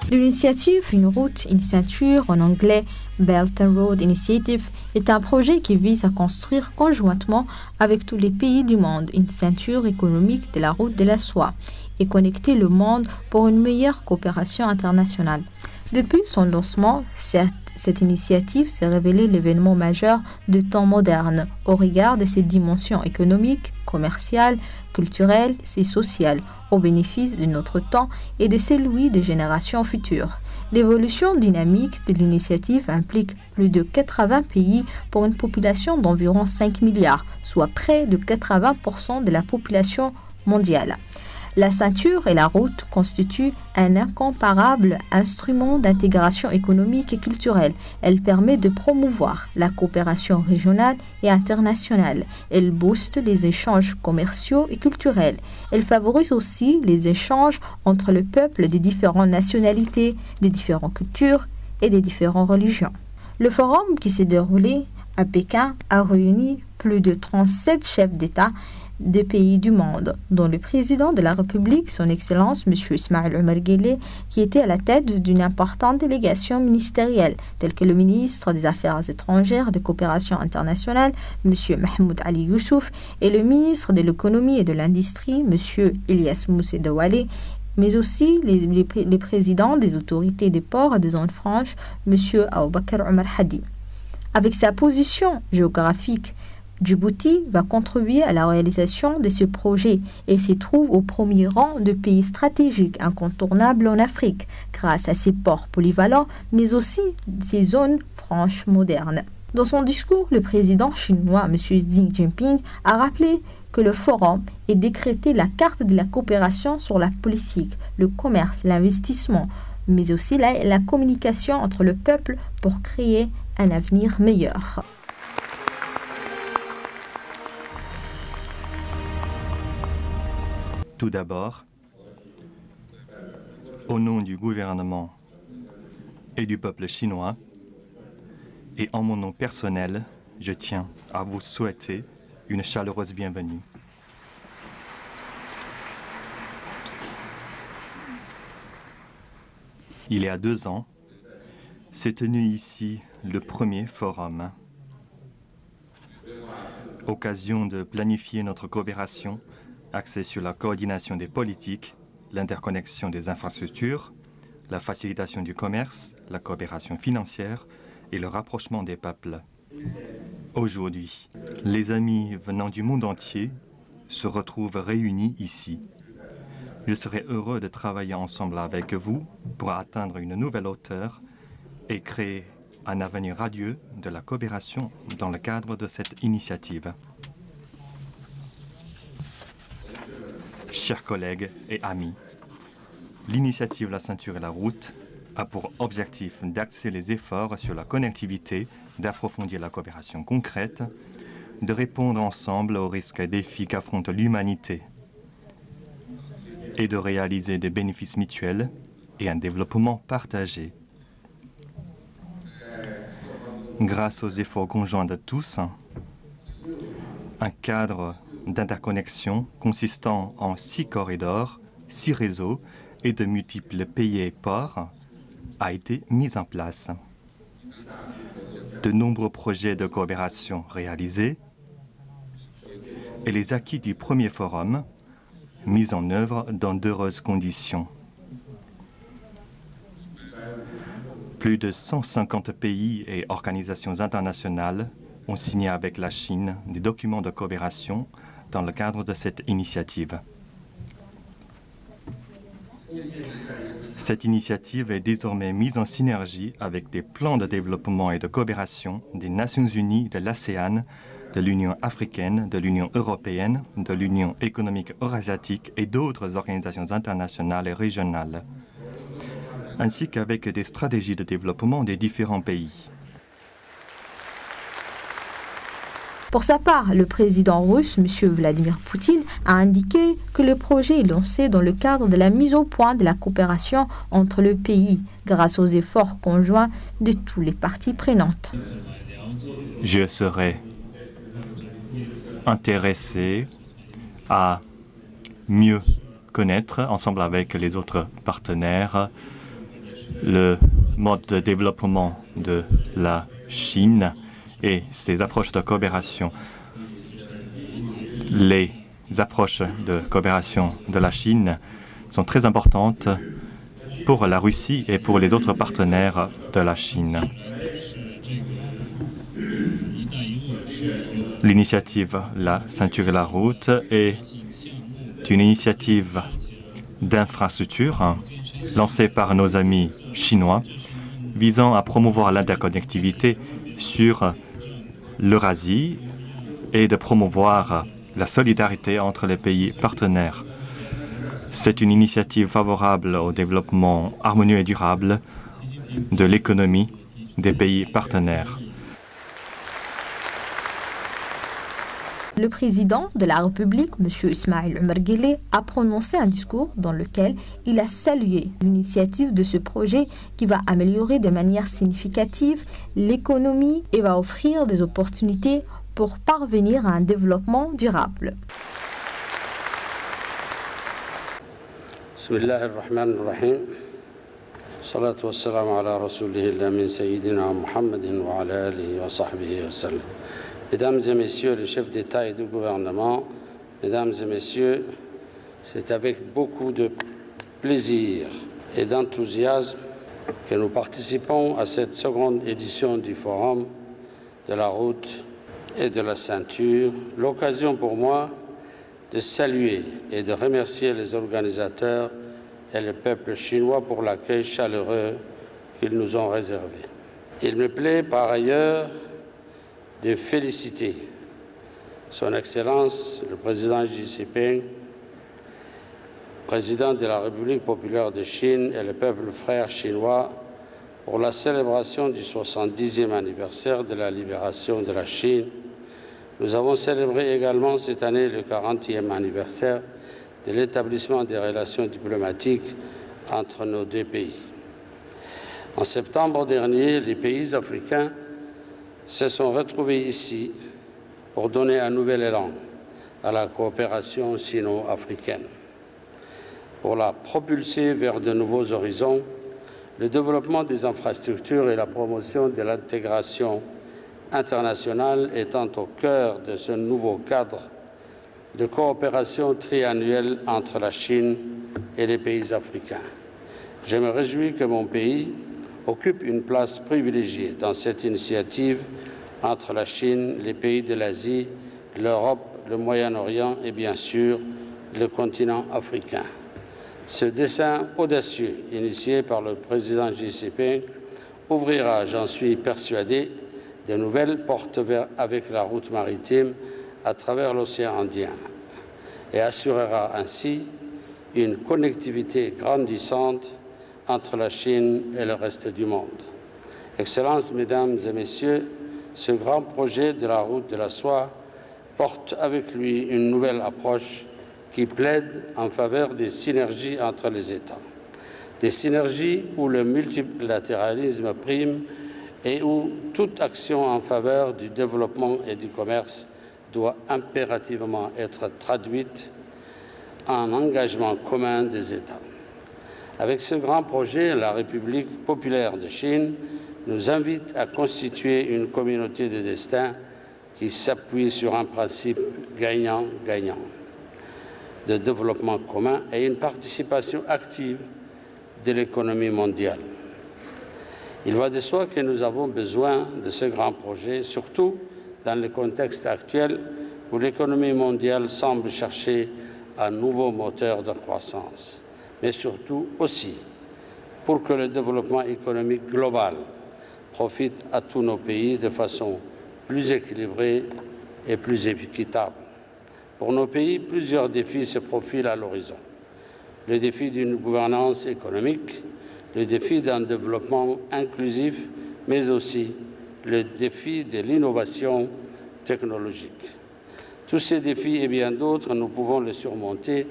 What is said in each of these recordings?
L'initiative Une route, une ceinture, en anglais Belt and Road Initiative, est un projet qui vise à construire conjointement avec tous les pays du monde une ceinture économique de la route de la soie et connecter le monde pour une meilleure coopération internationale. Depuis son lancement, cette initiative s'est révélée l'événement majeur de temps moderne au regard de ses dimensions économiques, commerciales, culturelles et sociales au bénéfice de notre temps et de celui des générations futures. L'évolution dynamique de l'initiative implique plus de 80 pays pour une population d'environ 5 milliards, soit près de 80% de la population mondiale. La ceinture et la route constituent un incomparable instrument d'intégration économique et culturelle. Elle permet de promouvoir la coopération régionale et internationale. Elle booste les échanges commerciaux et culturels. Elle favorise aussi les échanges entre le peuple des différentes nationalités, des différentes cultures et des différentes religions. Le forum qui s'est déroulé à Pékin a réuni plus de 37 chefs d'État des pays du monde, dont le président de la République, son Excellence M. Ismaël Omar Guelleh, qui était à la tête d'une importante délégation ministérielle, telle que le ministre des Affaires étrangères et de coopération internationale, M. Mahmoud Ali Youssouf, et le ministre de l'économie et de l'industrie, M. Ilyas Moussé Dawalé, mais aussi les présidents des autorités des ports et des zones franches, M. Aboubakar Omar Hadi. Avec sa position géographique, Djibouti va contribuer à la réalisation de ce projet et s'y trouve au premier rang de pays stratégiques incontournables en Afrique, grâce à ses ports polyvalents, mais aussi ses zones franches modernes. Dans son discours, le président chinois, M. Xi Jinping, a rappelé que le forum ait décrété la carte de la coopération sur la politique, le commerce, l'investissement, mais aussi la communication entre le peuple pour créer un avenir meilleur. Tout d'abord, au nom du gouvernement et du peuple chinois, et en mon nom personnel, je tiens à vous souhaiter une chaleureuse bienvenue. Il y a 2 ans, s'est tenu ici le premier forum. Occasion de planifier notre coopération axée sur la coordination des politiques, l'interconnexion des infrastructures, la facilitation du commerce, la coopération financière et le rapprochement des peuples. Aujourd'hui, les amis venant du monde entier se retrouvent réunis ici. Je serai heureux de travailler ensemble avec vous pour atteindre une nouvelle hauteur et créer un avenir radieux de la coopération dans le cadre de cette initiative. Chers collègues et amis, l'initiative La Ceinture et la Route a pour objectif d'axer les efforts sur la connectivité, d'approfondir la coopération concrète, de répondre ensemble aux risques et défis qu'affronte l'humanité et de réaliser des bénéfices mutuels et un développement partagé. Grâce aux efforts conjoints de tous, un cadre d'interconnexion consistant en 6 corridors, 6 réseaux et de multiples pays et ports a été mis en place. De nombreux projets de coopération réalisés et les acquis du premier forum mis en œuvre dans d'heureuses conditions. Plus de 150 pays et organisations internationales ont signé avec la Chine des documents de coopération dans le cadre de cette initiative. Cette initiative est désormais mise en synergie avec des plans de développement et de coopération des Nations Unies, de l'ASEAN, de l'Union africaine, de l'Union européenne, de l'Union économique eurasiatique et d'autres organisations internationales et régionales, ainsi qu'avec des stratégies de développement des différents pays. Pour sa part, le président russe, M. Vladimir Poutine, a indiqué que le projet est lancé dans le cadre de la mise au point de la coopération entre le pays, grâce aux efforts conjoints de toutes les parties prenantes. Je serai intéressé à mieux connaître, ensemble avec les autres partenaires, le mode de développement de la Chine et ses approches de coopération. Les approches de coopération de la Chine sont très importantes pour la Russie et pour les autres partenaires de la Chine. L'initiative La ceinture et la route est une initiative d'infrastructure lancée par nos amis chinois visant à promouvoir l'interconnectivité sur l'Eurasie et de promouvoir la solidarité entre les pays partenaires. C'est une initiative favorable au développement harmonieux et durable de l'économie des pays partenaires. Le président de la République, M. Ismaïl Omar Guelleh, a prononcé un discours dans lequel il a salué l'initiative de ce projet qui va améliorer de manière significative l'économie et va offrir des opportunités pour parvenir à un développement durable. Bismillahirrahmanirrahim. Salatu wassalamu ala rasulih al-amin sayyidina Muhammadin wa ala alihi wa sahbihi wa sallam. Mesdames et messieurs les chefs d'État et de gouvernement, mesdames et messieurs, c'est avec beaucoup de plaisir et d'enthousiasme que nous participons à cette seconde édition du Forum de la route et de la ceinture. L'occasion pour moi de saluer et de remercier les organisateurs et le peuple chinois pour l'accueil chaleureux qu'ils nous ont réservé. Il me plaît par ailleurs de féliciter Son Excellence, le président Xi Jinping, président de la République populaire de Chine et le peuple frère chinois pour la célébration du 70e anniversaire de la libération de la Chine. Nous avons célébré également cette année le 40e anniversaire de l'établissement des relations diplomatiques entre nos deux pays. En septembre dernier, les pays africains se sont retrouvés ici pour donner un nouvel élan à la coopération sino-africaine. Pour la propulser vers de nouveaux horizons, le développement des infrastructures et la promotion de l'intégration internationale étant au cœur de ce nouveau cadre de coopération triannuelle entre la Chine et les pays africains. Je me réjouis que mon pays occupe une place privilégiée dans cette initiative entre la Chine, les pays de l'Asie, l'Europe, le Moyen-Orient et bien sûr le continent africain. Ce dessein audacieux, initié par le président Xi Jinping, ouvrira, j'en suis persuadé, de nouvelles portes avec la route maritime à travers l'océan Indien et assurera ainsi une connectivité grandissante entre la Chine et le reste du monde. Excellences, Mesdames et Messieurs, ce grand projet de la route de la soie porte avec lui une nouvelle approche qui plaide en faveur des synergies entre les États. Des synergies où le multilatéralisme prime et où toute action en faveur du développement et du commerce doit impérativement être traduite en engagement commun des États. Avec ce grand projet, la République populaire de Chine nous invite à constituer une communauté de destin qui s'appuie sur un principe gagnant-gagnant de développement commun et une participation active de l'économie mondiale. Il va de soi que nous avons besoin de ce grand projet, surtout dans le contexte actuel où l'économie mondiale semble chercher un nouveau moteur de croissance, mais surtout aussi pour que le développement économique global profite à tous nos pays de façon plus équilibrée et plus équitable. Pour nos pays, plusieurs défis se profilent à l'horizon. Le défi d'une gouvernance économique, le défi d'un développement inclusif, mais aussi le défi de l'innovation technologique. Tous ces défis et bien d'autres, nous pouvons les surmonter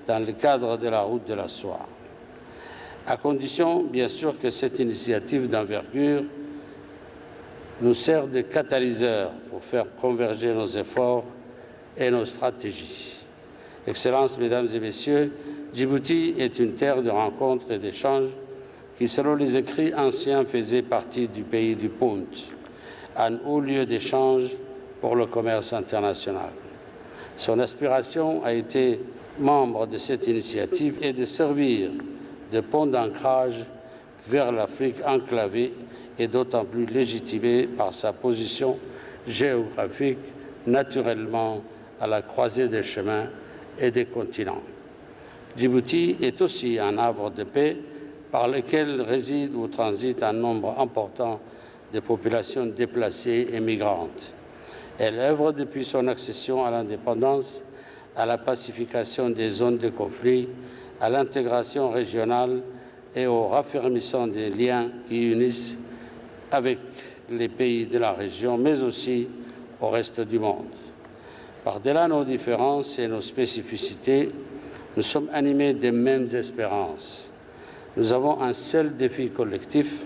dans le cadre de la route de la soie, à condition, bien sûr, que cette initiative d'envergure nous sert de catalyseur pour faire converger nos efforts et nos stratégies. Excellences, Mesdames et Messieurs, Djibouti est une terre de rencontres et d'échanges qui, selon les écrits anciens, faisait partie du pays du Punt, un haut lieu d'échange pour le commerce international. Son aspiration a été membre de cette initiative et de servir de pont d'ancrage vers l'Afrique enclavée et d'autant plus légitimée par sa position géographique naturellement à la croisée des chemins et des continents. Djibouti est aussi un havre de paix par lequel réside ou transite un nombre important de populations déplacées et migrantes. Elle œuvre depuis son accession à l'indépendance, à la pacification des zones de conflit, à l'intégration régionale et au raffermissement des liens qui unissent avec les pays de la région, mais aussi au reste du monde. Par-delà nos différences et nos spécificités, nous sommes animés des mêmes espérances. Nous avons un seul défi collectif,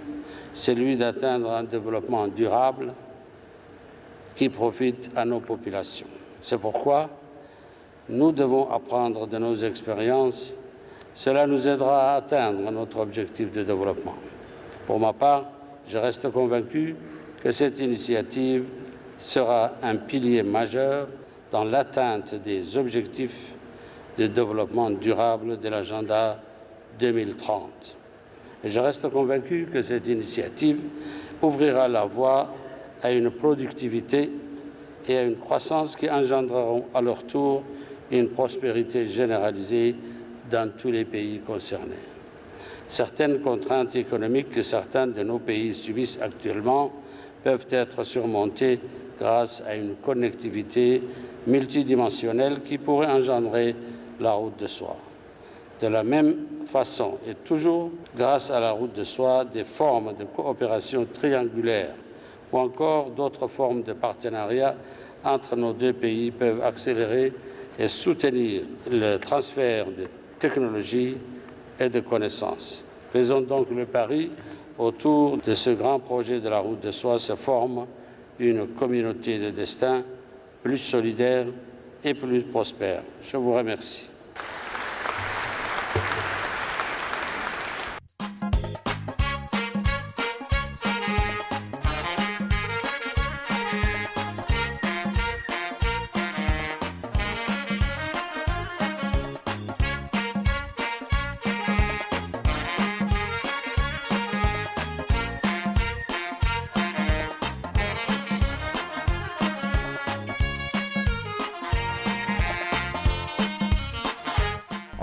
celui d'atteindre un développement durable qui profite à nos populations. C'est pourquoi nous devons apprendre de nos expériences. Cela nous aidera à atteindre notre objectif de développement. Pour ma part, je reste convaincu que cette initiative sera un pilier majeur dans l'atteinte des objectifs de développement durable de l'agenda 2030. Et je reste convaincu que cette initiative ouvrira la voie à une productivité et à une croissance qui engendreront à leur tour une prospérité généralisée dans tous les pays concernés. Certaines contraintes économiques que certains de nos pays subissent actuellement peuvent être surmontées grâce à une connectivité multidimensionnelle qui pourrait engendrer la route de soie. De la même façon, et toujours grâce à la route de soie, des formes de coopération triangulaire ou encore d'autres formes de partenariat entre nos deux pays peuvent accélérer et soutenir le transfert de technologies et de connaissances. Faisons donc le pari autour de ce grand projet de la route de soie se forme une communauté de destin plus solidaire et plus prospère. Je vous remercie.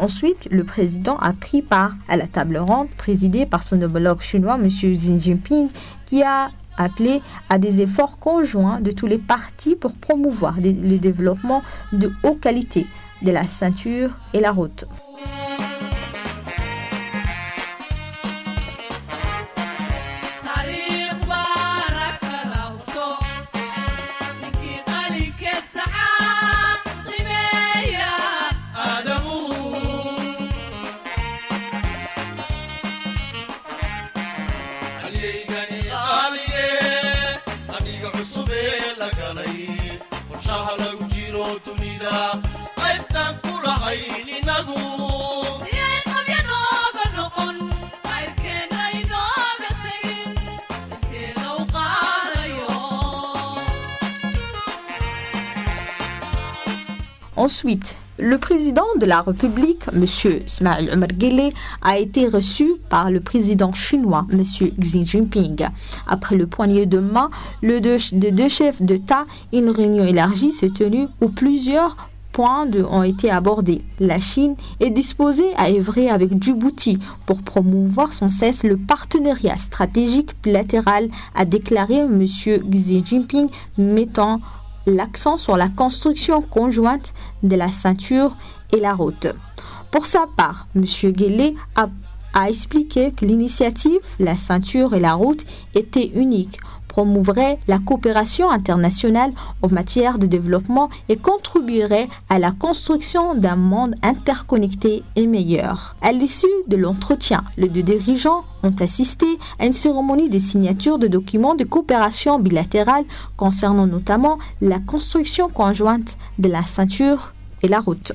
Ensuite, le président a pris part à la table ronde présidée par son homologue chinois, M. Xi Jinping, qui a appelé à des efforts conjoints de tous les partis pour promouvoir le développement de haute qualité de la ceinture et la route. Ensuite, Le président de la République, M. Ismail Omar Guelleh, a été reçu par le président chinois, M. Xi Jinping. Après le poignet de main, les deux chefs d'État, une réunion élargie s'est tenue où plusieurs points ont été abordés. La Chine est disposée à œuvrer avec Djibouti pour promouvoir sans cesse le partenariat stratégique bilatéral, a déclaré M. Xi Jinping, mettant l'accent sur la construction conjointe de la ceinture et la route. Pour sa part, M. Guelleh a expliqué que l'initiative, la ceinture et la route était unique, promouvrait la coopération internationale en matière de développement et contribuerait à la construction d'un monde interconnecté et meilleur. À l'issue de l'entretien, les deux dirigeants ont assisté à une cérémonie de signature de documents de coopération bilatérale concernant notamment la construction conjointe de la ceinture et la route.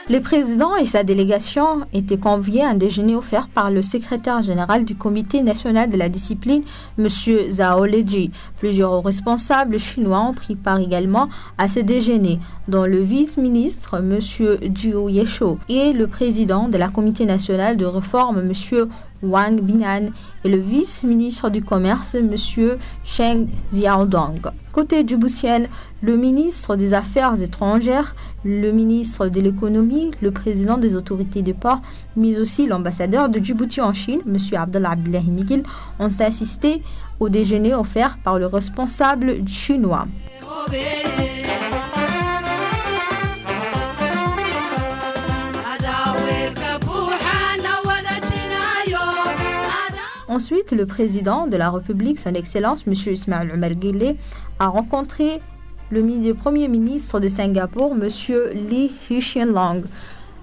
Le président et sa délégation étaient conviés à un déjeuner offert par le secrétaire général du Comité national de la discipline, M. Zhao Leji. Plusieurs responsables chinois ont pris part également à ce déjeuner, dont le vice-ministre, M. Zhu Yeshou, et le président de la Comité national de réforme, M. Wang Binan, et le vice-ministre du Commerce, M. Cheng Xiaodong. Côté djiboutien, le ministre des Affaires étrangères, le ministre de l'économie, le président des autorités de port, mais aussi l'ambassadeur de Djibouti en Chine, M. Abdallah Abdullahi Miguel, ont assisté au déjeuner offert par le responsable chinois. Ensuite, le président de la République, son Excellence, M. Ismail Omar Guelleh, a rencontré le premier ministre de Singapour, M. Lee Hsien Loong.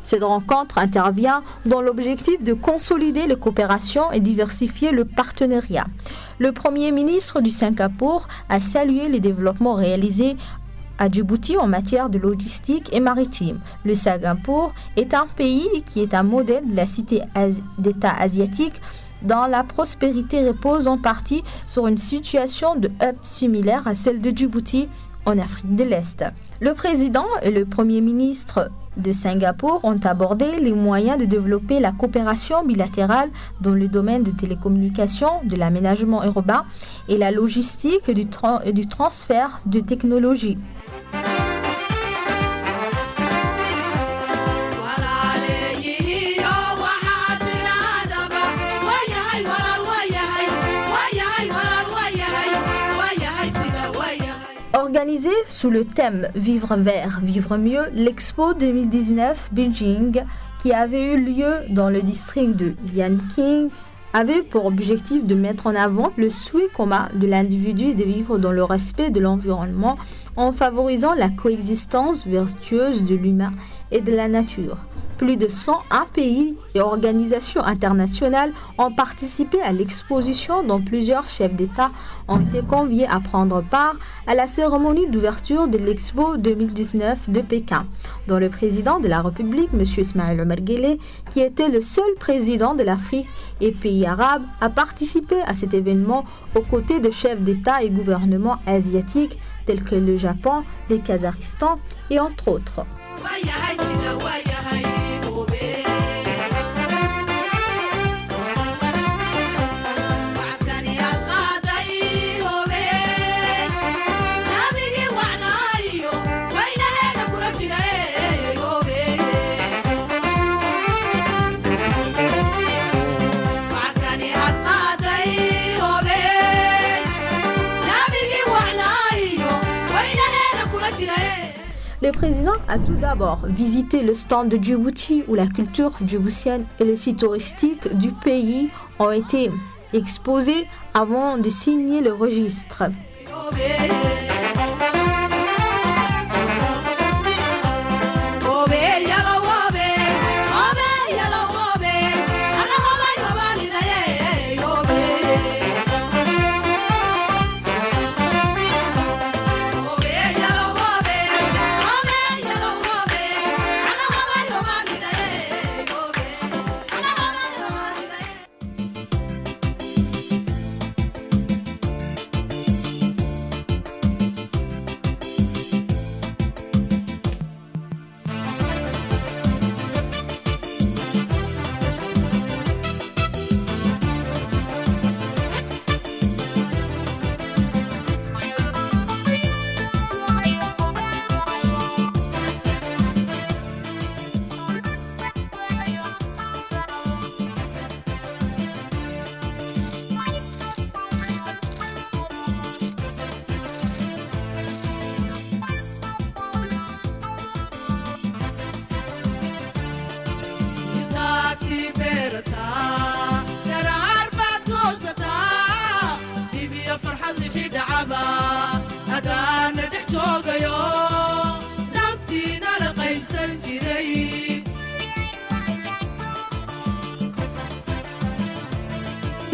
Cette rencontre intervient dans l'objectif de consolider les coopérations et diversifier le partenariat. Le premier ministre du Singapour a salué les développements réalisés à Djibouti en matière de logistique et maritime. Le Singapour est un pays qui est un modèle de la cité d'État asiatique dont la prospérité repose en partie sur une situation de hub similaire à celle de Djibouti en Afrique de l'Est. Le président et le premier ministre de Singapour ont abordé les moyens de développer la coopération bilatérale dans le domaine de télécommunications, de l'aménagement urbain et la logistique et du transfert de technologies. Organisé sous le thème « Vivre vert, vivre mieux », l'Expo 2019 Beijing, qui avait eu lieu dans le district de Yanqing, avait pour objectif de mettre en avant le souhait commun de l'individu et de vivre dans le respect de l'environnement en favorisant la coexistence vertueuse de l'humain et de la nature. Plus de 101 pays et organisations internationales ont participé à l'exposition dont plusieurs chefs d'État ont été conviés à prendre part à la cérémonie d'ouverture de l'Expo 2019 de Pékin, dont le président de la République, M. Ismaël Omar Guelleh, qui était le seul président de l'Afrique et pays arabes à participer à cet événement aux côtés de chefs d'État et gouvernements asiatiques tels que le Japon, le Kazakhstan et entre autres. Le président a tout d'abord visité le stand de Djibouti où la culture djiboutienne et les sites touristiques du pays ont été exposés avant de signer le registre.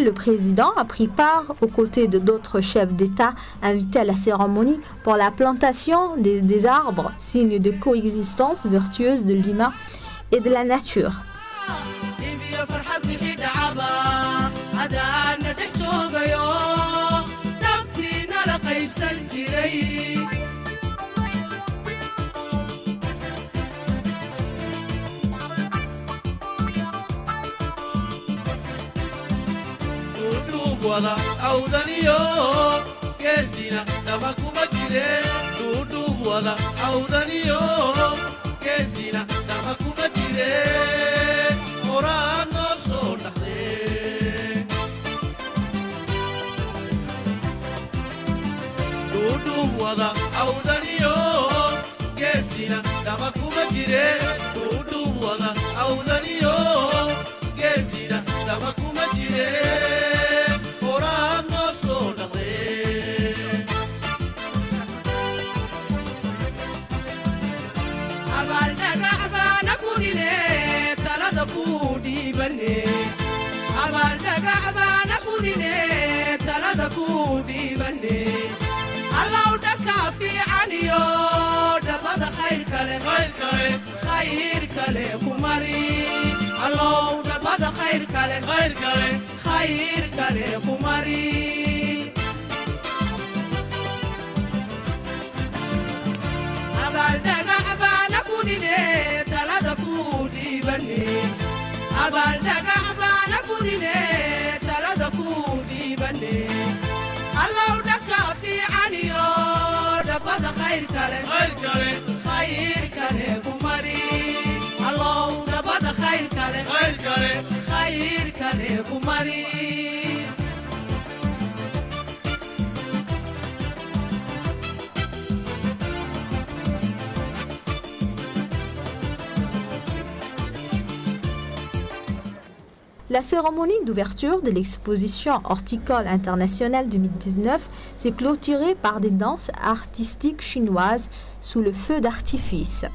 Le président a pris part aux côtés de d'autres chefs d'État invités à la cérémonie pour la plantation des arbres, signe de coexistence vertueuse de l'humain et de la nature. wada awdaniyo geesina daba kuma jire duudhuub wada awdaniyo geesina daba kuma jire qoraan noo soo dhaxdee duudhuub wada awdaniyo geesina daba kuma jire duudhuub wada awdaniyo geesina daba kuma jire الله دكافي عنيو دبد خير كله خير كله كماري الله دبد خير كله كماري أبال دعابا نكودي تلا دكودي بني أبال دعابا نكودي تلا دكودي بني الله دكافي عنيو دبد خير كله كماري الله دبد خير كله كماري La cérémonie d'ouverture de l'exposition horticole internationale 2019 s'est clôturée par des danses artistiques chinoises sous le feu d'artifice.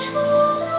我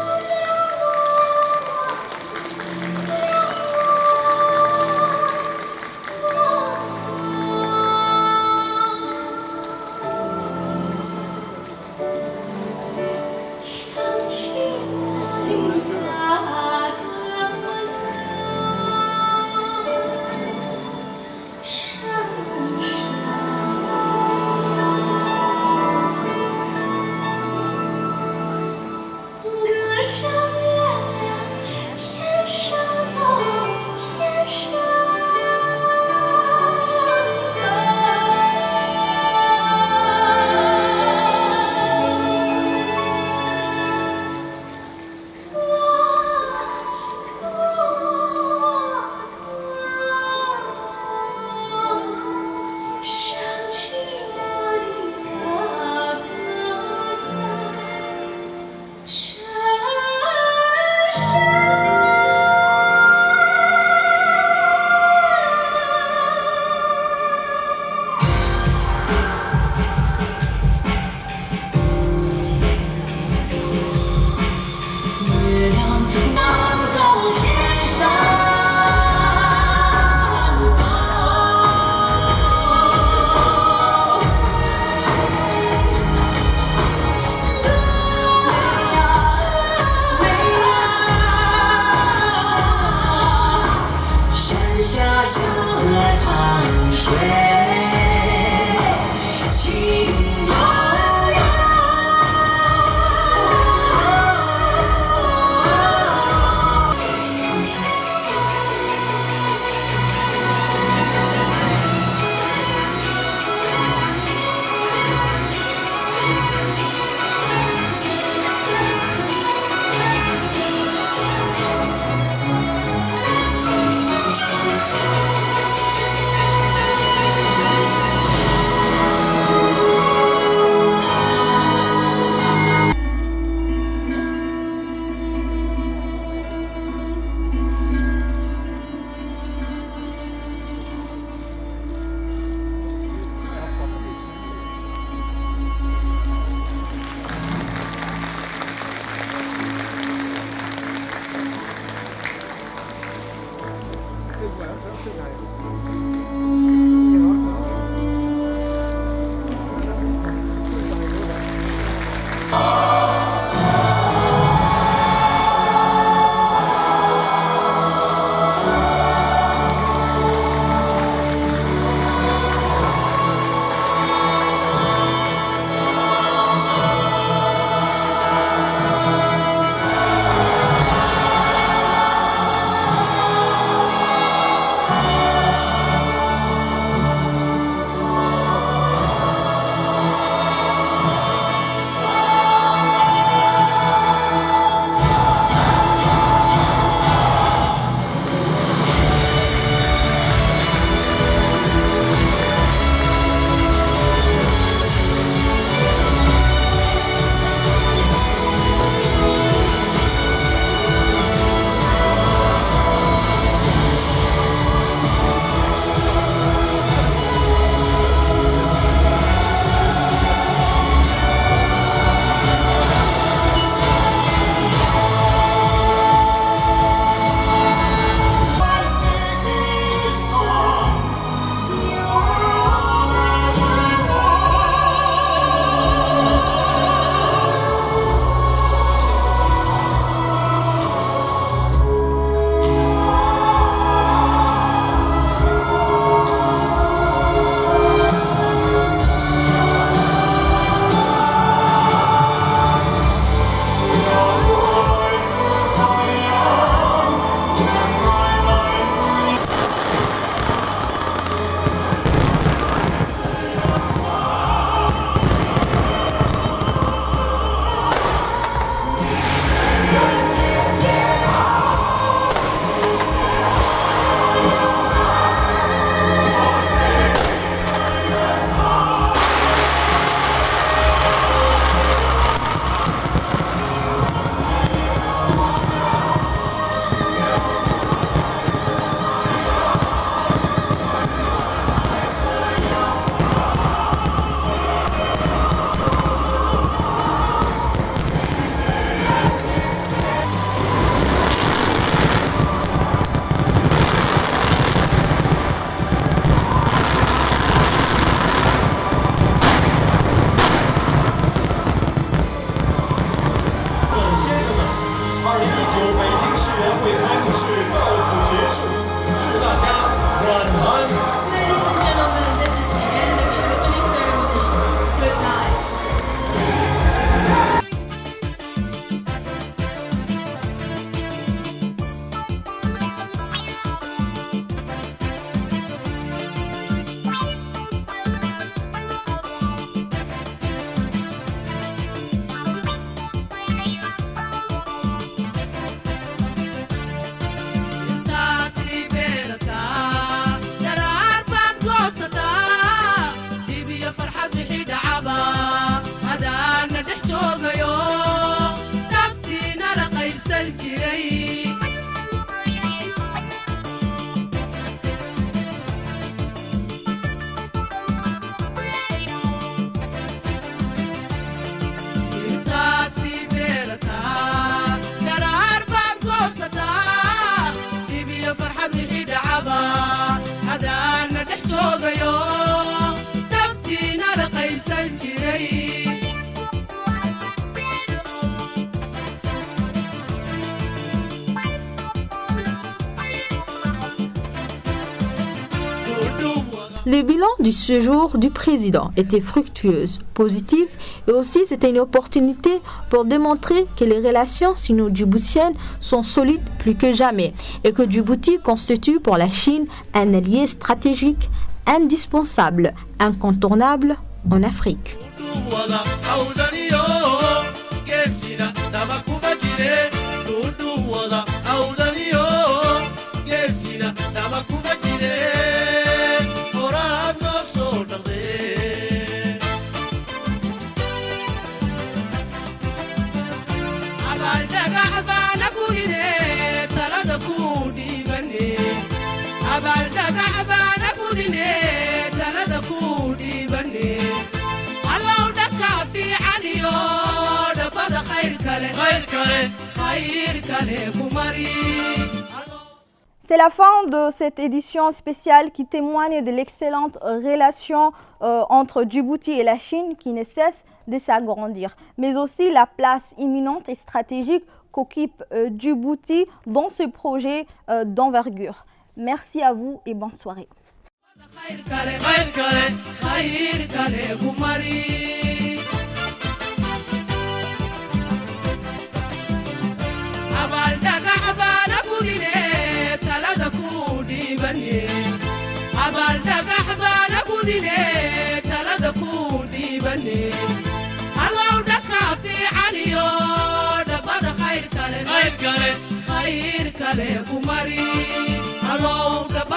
Le bilan du séjour du président était fructueux, positif et aussi c'était une opportunité pour démontrer que les relations sino-djiboutiennes sont solides plus que jamais et que Djibouti constitue pour la Chine un allié stratégique indispensable, incontournable en Afrique. C'est la fin de cette édition spéciale qui témoigne de l'excellente relation entre Djibouti et la Chine qui ne cesse de s'agrandir, mais aussi la place imminente et stratégique qu'occupe Djibouti dans ce projet d'envergure. Merci à vous et bonne soirée. Allah